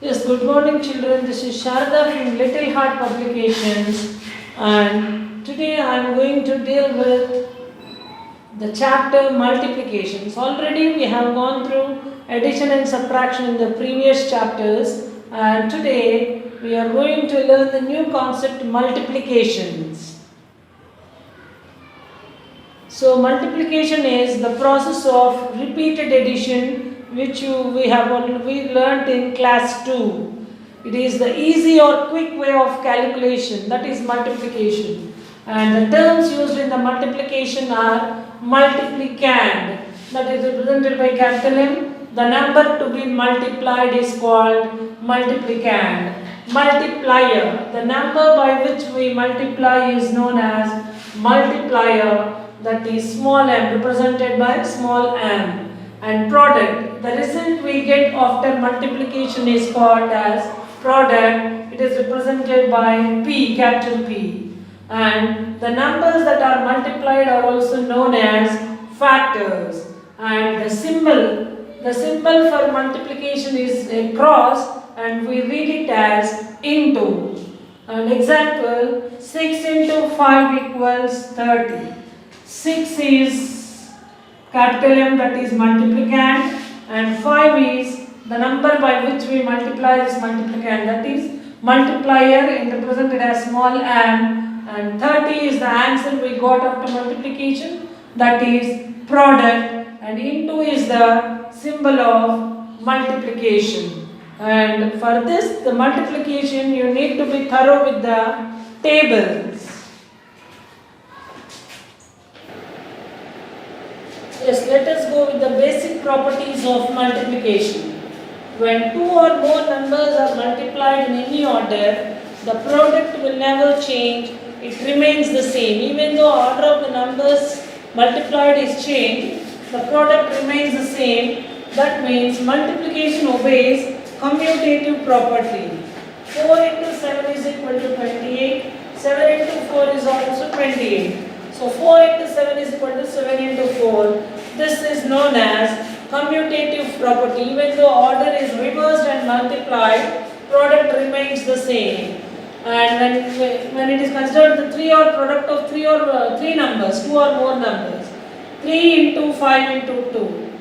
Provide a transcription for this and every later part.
Yes, good morning, children. This is Sharda from Little Heart Publications, and today I am going to deal with the chapter multiplications. Already we have gone through addition and subtraction in the previous chapters, and today we are going to learn the new concept multiplications. So, multiplication is the process of repeated addition which we have already learnt in class 2. It is the easy or quick way of calculation, that is multiplication. And the terms used in the multiplication are multiplicand, that is represented by capital M. The number to be multiplied is called multiplicand. Multiplier, the number by which we multiply is known as multiplier, that is small m, represented by small m. And product, the result we get after multiplication is called as product. It is represented by P, capital P. And the numbers that are multiplied are also known as factors. And the symbol for multiplication is a cross, and we read it as into. An example, 6 into 5 equals 30. 6 is capital M, that is multiplicand, and 5 is the number by which we multiply this multiplicand, that is multiplier, and represented as small m, and 30 is the answer we got after multiplication, that is product, and into is the symbol of multiplication. And for this, the multiplication, you need to be thorough with the tables. Yes, let us go with the basic properties of multiplication. When two or more numbers are multiplied in any order, the product will never change, it remains the same. Even though order of the numbers multiplied is changed, the product remains the same. That means multiplication obeys commutative property. 4 into 7 is equal to 28, 7 into 4 is also 28. So 4 into 7 is equal to 7 into 4. This is known as commutative property. Even though order is reversed and multiplied, product remains the same. And when it is considered the product of three numbers, two or more numbers, 3 into 5 into 2.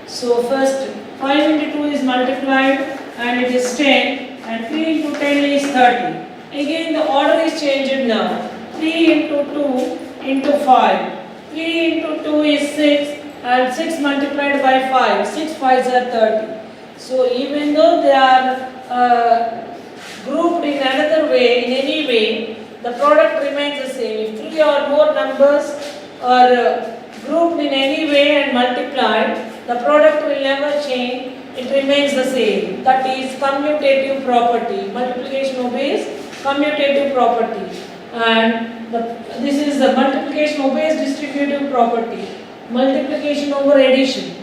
So first 5 into 2 is multiplied and it is 10, and 3 into 10 is 30. Again the order is changed now. 3 into 2 into 5. 3 into 2 is 6, and 6 multiplied by 5. 6 5s are 30. So even though they are grouped in another way, in any way, the product remains the same. If 3 or more numbers are grouped in any way and multiplied, the product will never change, it remains the same. That is commutative property. Multiplication obeys commutative property. And this is the multiplication obeys distributive property. Multiplication over addition.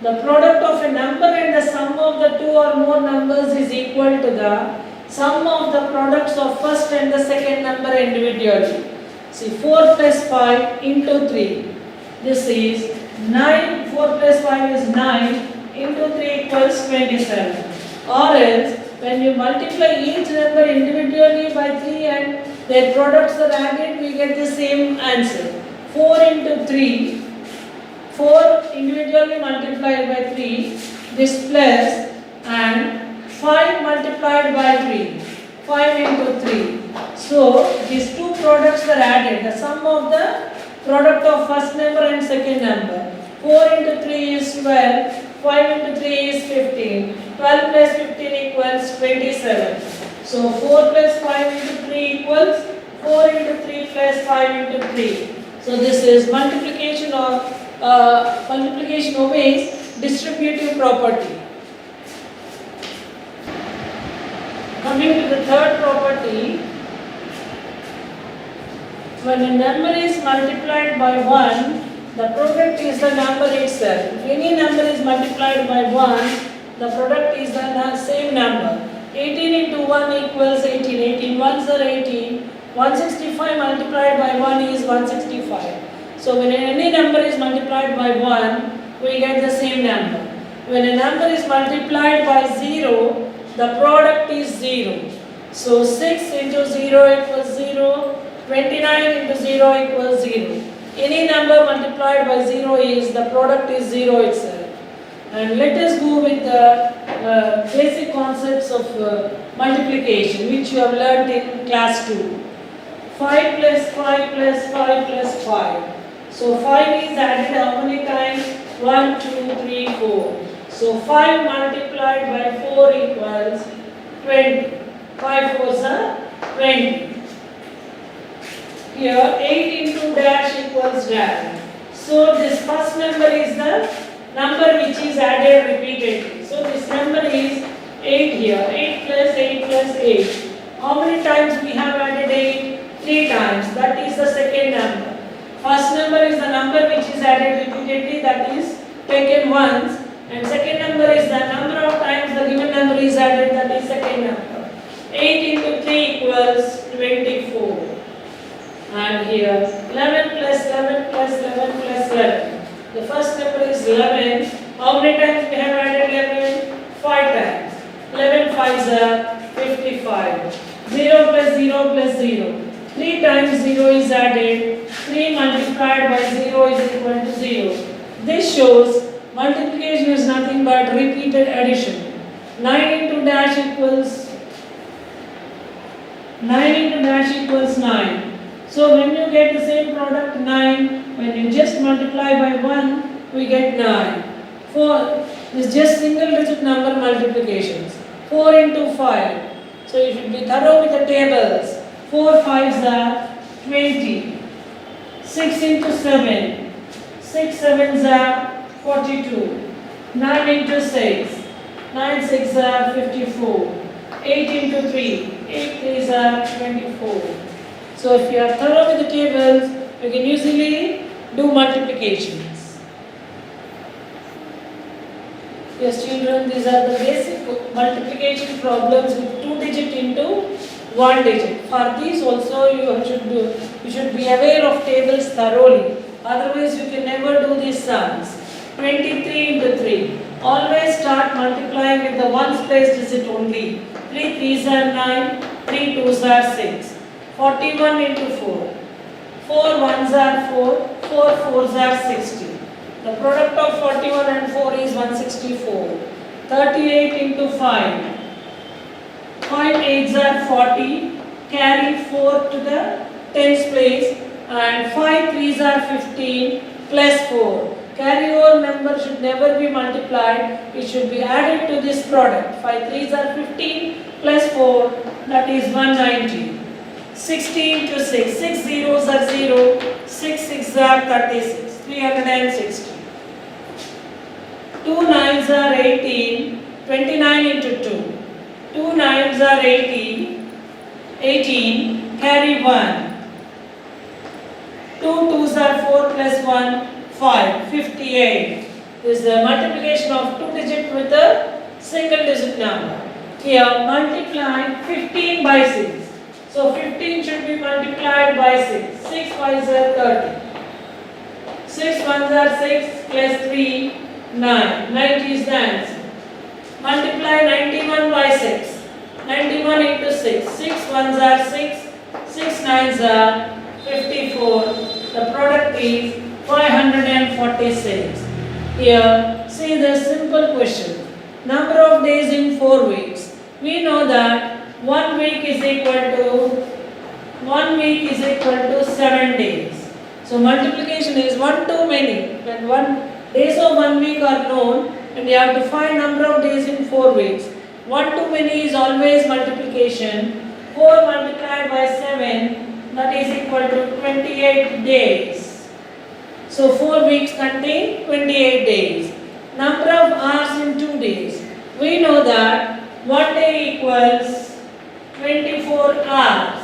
The product of a number and the sum of the two or more numbers is equal to the sum of the products of first and the second number individually. See, 4 plus 5 into 3. This is 9. 4 plus 5 is 9 into 3 equals 27. Or else, when you multiply each number individually by 3 and their products are added, we get the same answer. 4 into 3. 4 individually multiplied by 3, this plus, and 5 multiplied by 3, 5 into 3. So, these two products are added, the sum of the product of first number and second number. 4 into 3 is 12, 5 into 3 is 15, 12 plus 15 equals 27. So, 4 plus 5 into 3 equals 4 into 3 plus 5 into 3. So, this is multiplication of multiplication obeys distributive property. Coming to the third property, when a number is multiplied by 1, the product is the number itself. If any number is multiplied by 1, the product is the same number. 18 into 1 equals 18. 18 ones are 18. 165 multiplied by 1 is 165. So when any number is multiplied by 1, we get the same number. When a number is multiplied by 0, the product is 0. So 6 into 0 equals 0, 29 into 0 equals 0. Any number multiplied by 0 is, the product is 0 itself. And let us go with the basic concepts of multiplication, which you have learnt in class 2. 5 plus 5 plus 5 plus 5. So 5 is added how many times? 1, 2, 3, 4. So 5 multiplied by 4 equals 20. 5 fours are 20. Here 8 into dash equals dash. So this first number is the number which is added repeatedly. So this number is 8 here. 8 plus 8 plus 8. How many times we have added 8? 3 times. That is the second number. First number is the number which is added repeatedly, that is taken once. And second number is the number of times the given number is added, that is second number. 8 into 3 equals 24. And here 11 plus 11 plus 11 plus 11. The first number is 11. How many times we have added 11? 5 times. 11 5s are 55. 0 plus 0 plus 0. 3 times 0 is added. 3 multiplied by 0 is equal to 0. This shows multiplication is nothing but repeated addition. 9 into dash equals 9. So when you get the same product 9, when you just multiply by 1, we get 9. 4 is just single digit number multiplications. 4 into 5. So you should be thorough with the tables. 4 5s are 20. 6 into 7. 6 7s are 42. 9 into 6. 9 6 are 54. 8 into 3. 8 3s are 24. So if you are thorough with the tables, you can easily do multiplications. Yes children, these are the basic multiplication problems with 2 digit into 1 digit. For these also you should be aware of tables thoroughly. Otherwise you can never do these sums. 23 into 3. Always start multiplying with the ones place digit only. 3 3s are 9, 3 2s are 6. 41 into 4. 4 1s are 4, 4 4s are 60. The product of 41 and 4 is 164. 38 into 5. 5 8s are 40. Carry 4 to the tens place. And 5 3s are 15 plus 4. Carry over number should never be multiplied. It should be added to this product. 5 3s are 15 plus 4, that is 190. 16 to 6. 6 zeros are 0. 6 6s are 36. 360. 2 9s are 18. 29 into 2. 2 9s are 18. Carry 1. 2 2s are 4 plus 1. 5. 58. This is the multiplication of 2 digit with a single digit number. Here multiply 15 by 6. So 15 should be multiplied by 6. 6 5s are 30. 6 1s are 6 plus 3, 9. 90 is the answer. Multiply 91 by 6. 91 into 6. 6 1s are 6. 6 9s are 54. The product is 546. Here, see the simple question. Number of days in 4 weeks. We know that 1 week is equal to 7 days. So multiplication is 1 too many. When days of 1 week are known, and you have to find number of days in 4 weeks. 1 too many is always multiplication. 4 multiplied by 7, that is equal to 28 days. So 4 weeks contain 28 days. Number of hours in 2 days. We know that 1 day equals 24 hours.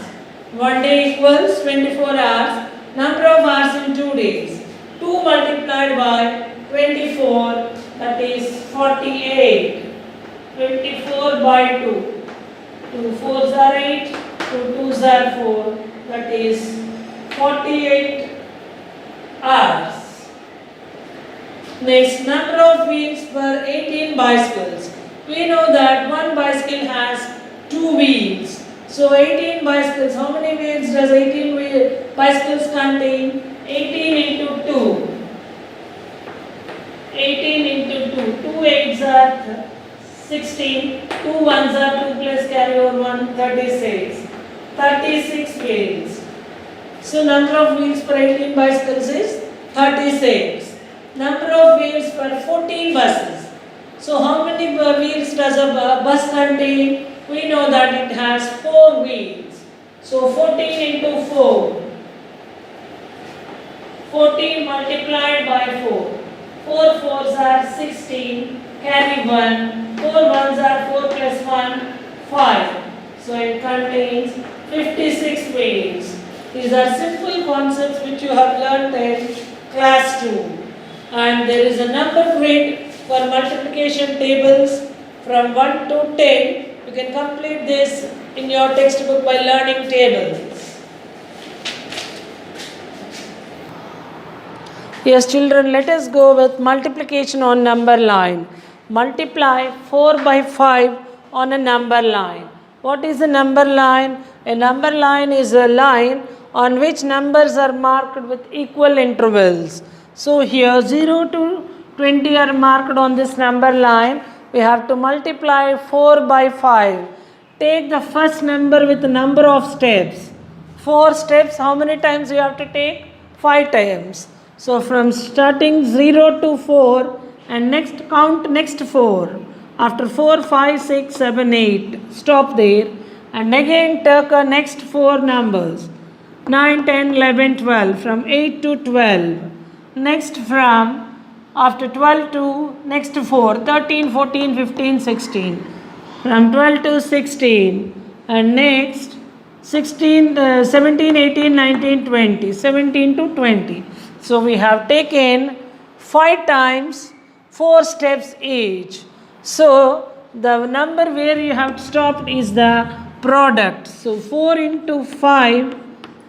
1 day equals 24 hours. Number of hours in 2 days. 2 multiplied by 24, that is 48. 24 by 2. 2 4s are 8. 2 2s are 4. That is 48 hours. Next, number of wheels per 18 bicycles. We know that one bicycle has 2 wheels. So 18 bicycles, how many wheels does 18 bicycles contain? 18 into 2. 18 into 2. 2 8s are 16. 2 1s are 2 plus carry over 1, 36. 36 wheels. So number of wheels per 18 bicycles is 36. Number of wheels per 14 buses. So how many wheels does a bus contain? We know that it has 4 wheels. So 14 into 4. 14 multiplied by 4. 4 4s are 16. Carry 1. 4 1s are 4 plus 1, 5. So it contains 56 wheels. These are simple concepts which you have learnt in class 2. And there is a number grid for multiplication tables from 1 to 10. You can complete this in your textbook by learning tables. Yes, children, let us go with multiplication on number line. Multiply 4 by 5 on a number line. What is a number line? A number line is a line on which numbers are marked with equal intervals. So here 0 to 20 are marked on this number line. We have to multiply 4 by 5. Take the first number with the number of steps. 4 steps, how many times you have to take? 5 times. So from starting 0 to 4 and next count next 4. After 4, 5, 6, 7, 8. Stop there. And again take the next 4 numbers. 9, 10, 11, 12. From 8 to 12. Next from after 12 to next 4. 13, 14, 15, 16. From 12 to 16. And next 16, 17, 18, 19, 20. 17 to 20. So we have taken 5 times 4 steps each. So the number where you have stopped is the product. So 4 into 5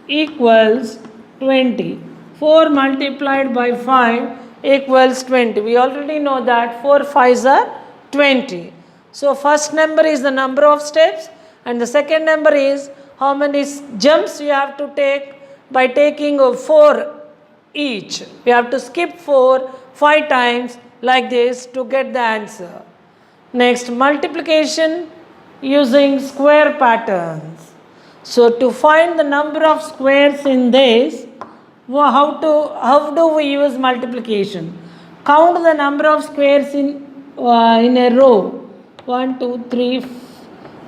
equals 20. 4 multiplied by 5 equals 20. We already know that 4 5s are 20. So first number is the number of steps and the second number is how many jumps you have to take by taking 4 each. We have to skip 4 5 times like this to get the answer. Next, multiplication using square patterns. So to find the number of squares in this, how do we use multiplication? Count the number of squares in a row. 1 2 3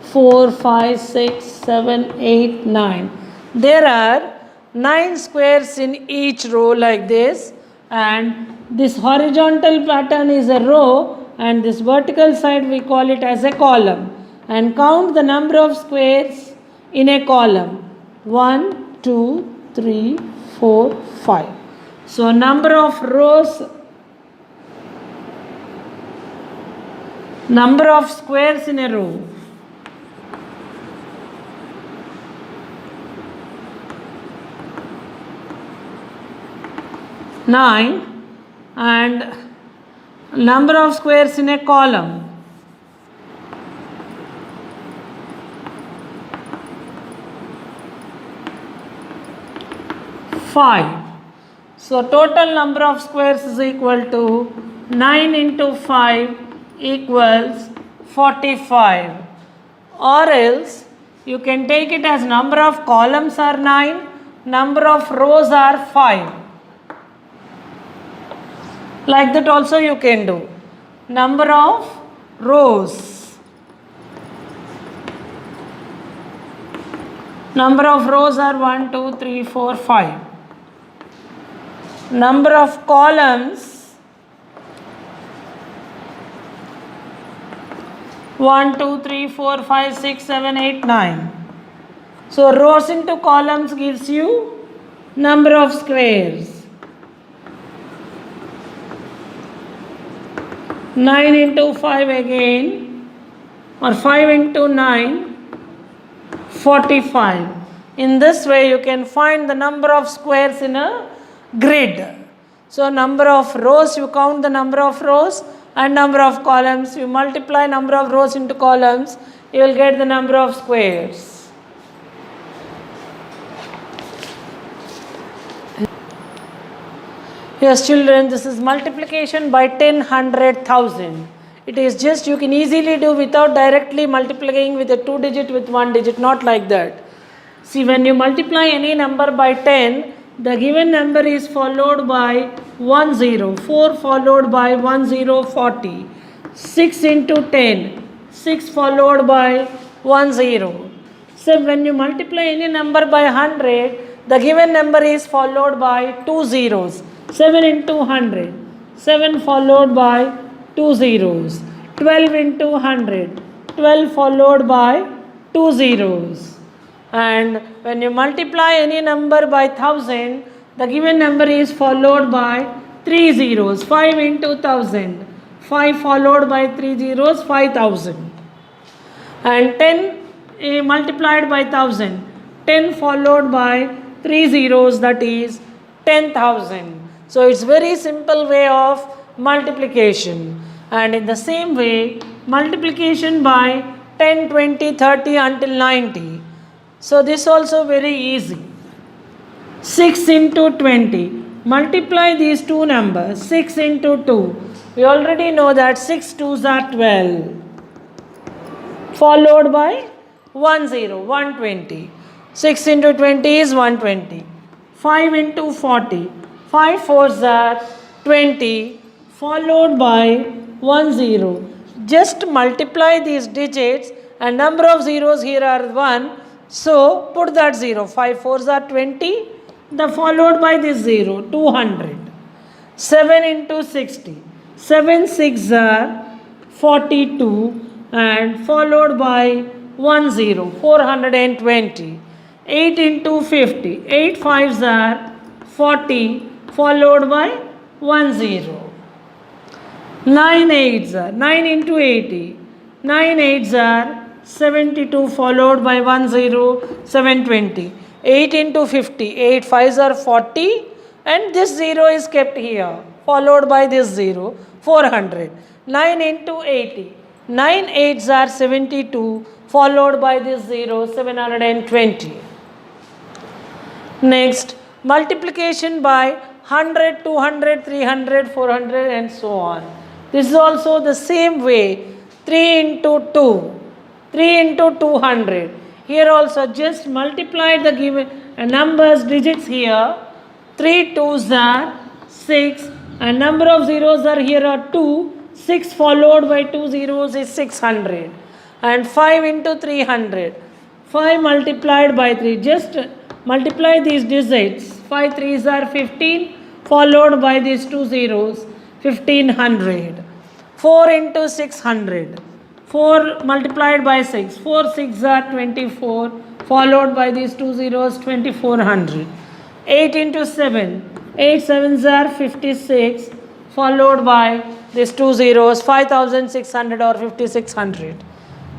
4 5 6 7 8 9. There are 9 squares in each row like this, and this horizontal pattern is a row and this vertical side we call it as a column. And count the number of squares in a column. 1 2 3 4 5. So number of rows, number of squares in a row. Nine. And number of squares in a column. 5. So total number of squares is equal to 9 into 5 equals 45. Or else you can take it as number of columns are 9, number of rows are 5. Like that also you can do. Number of rows. Number of rows are 1, 2, 3, 4, 5. Number of columns 1, 2, 3, 4, 5, 6, 7, 8, 9. So rows into columns gives you number of squares. 9 into 5 again, or 5 into 9, 45. In this way you can find the number of squares in a grid. So number of rows, you count the number of rows, and number of columns. You multiply number of rows into columns, you will get the number of squares. Yes, children, this is multiplication by 10, 100, 1000. It is just you can easily do without directly multiplying with a 2 digit with 1 digit, not like that. See, when you multiply any number by 10, the given number is followed by 1 0, 4 followed by 1 0, 40, 6 into 10, 6 followed by 1 0. So when you multiply any number by 100, the given number is followed by 2 zeros. 7 into 100, 7 followed by 2 zeros. 12 into 100, 12 followed by 2 zeros. And when you multiply any number by 1000, the given number is followed by 3 zeros. 5 into 1000, 5 followed by 3 zeros, 5000. And 10 multiplied by 1000, 10 followed by 3 zeros, that is 10,000. So it's very simple way of multiplication. And in the same way, multiplication by 10, 20, 30 until 90. So this also very easy. 6 into 20. Multiply these two numbers. 6 into 2. We already know that 6 2s are 12. Followed by 1 0, 120. 6 into 20 is 120. 5 into 40. 5 4s are 20, followed by 1 0. Just multiply these digits, and number of zeros here are 1. So put that 0. 5 4s are 20. The followed by this 0, 200. 7 into 60. 7 6s are 42, and followed by 1 0, 420. 8 into 50. 8 5s are 40. Followed by 1 0. 9 8s are 9 into 80. 9 8s are 72, followed by 1 0, 720. 8 into 50. 8 5s are 40, and this 0 is kept here, followed by this 0, 400. 9 into 80. 9 8s are 72, followed by this 0, 720. Next, multiplication by 100, 200, 300, 400 and so on. This is also the same way. 3 into 2. 3 into 200. Here also just multiply the given numbers, digits here. 3 2s are 6, and number of zeros are here are 2. 6 followed by 2 zeros is 600. And 5 into 300. 5 multiplied by 3. Just multiply these digits. 5 3s are 15, followed by these 2 zeros, 1500. 4 into 600. 4 multiplied by 6. 4 6s are 24, followed by these 2 zeros, 2400. 8 into 7. 8 7s are 56, followed by these 2 zeros, 5600 or 5600.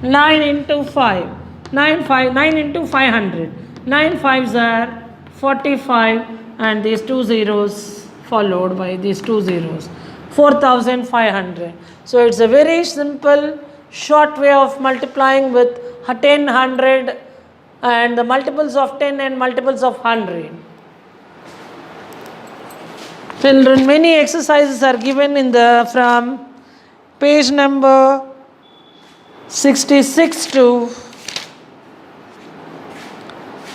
9 into 5. 9 into 500. 9 5s are 45, and these 2 zeros followed by these 2 zeros, 4500. So it's a very simple short way of multiplying with 10, 100 and the multiples of 10 and multiples of 100. Children, many exercises are given in the from page number 66 to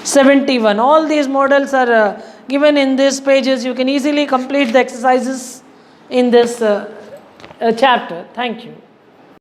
71. All these models are given in these pages. You can easily complete the exercises in this chapter. Thank you.